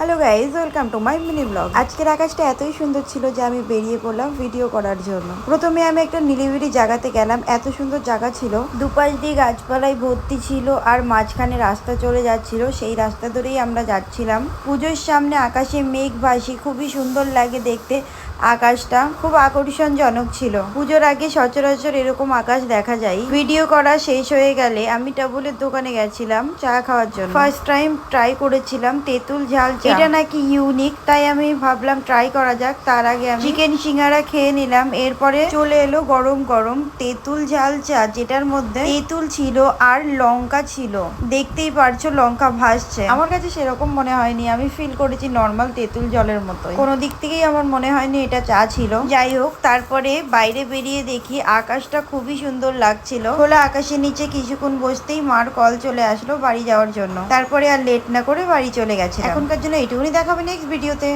Hello guys, welcome to my mini blog. আজকের আকাশটা এতই সুন্দর ছিল যে আমি বেরিয়ে পড়লাম ভিডিও করার জন্য। প্রথমে আমি একটা নিরিবিলি জায়গাতে গেলাম। এত সুন্দর জায়গা ছিল, দুপাশ দিয়ে গাছপালায় ভর্তি ছিল আর মাঝখানে রাস্তা চলে যাচ্ছিল। সেই রাস্তা ধরেই আমরা যাচ্ছিলাম। পুজোর সামনে আকাশে মেঘ ভাসি, খুবই সুন্দর লাগে দেখতে। আকাশটা খুব আকর্ষণজনক ছিল। পুজোর আগে সচরাচর এরকম আকাশ দেখা যায়। ভিডিও করা শেষ হয়ে গেলে আমি টাবুলের দোকানে গেছিলাম চা খাওয়ার জন্য। ফার্স্ট টাইম ট্রাই করেছিলাম তেঁতুল ঝাল চা। এটা নাকি ইউনিক, তাই আমি ভাবলাম ট্রাই করা যাক। তার আগে আমি চিকেন সিঙ্গারা খেয়ে নিলাম। এরপরে চলে এলো গরম গরম তেঁতুল ঝাল চা, যেটার মধ্যে তেঁতুল ছিল আর লঙ্কা ছিল। দেখতেই পারছো লঙ্কা ভাসছে। আমার কাছে সেরকম মনে হয়নি, আমি ফিল করেছি নর্মাল তেঁতুল জলের মতো। কোনো দিক থেকেই আমার মনে হয়নি এটা চা ছিল। যাই হোক, তারপরে বাইরে বেরিয়ে দেখি আকাশটা খুবই সুন্দর লাগছিল। খোলা আকাশের নিচে কিছুক্ষণ বসতেই মার কল চলে আসলো বাড়ি যাওয়ার জন্য। তারপরে আর লেট না করে বাড়ি চলে গেছে। এখনকার জন্য এইটুকুনি, দেখাবে নেক্সট ভিডিওতে।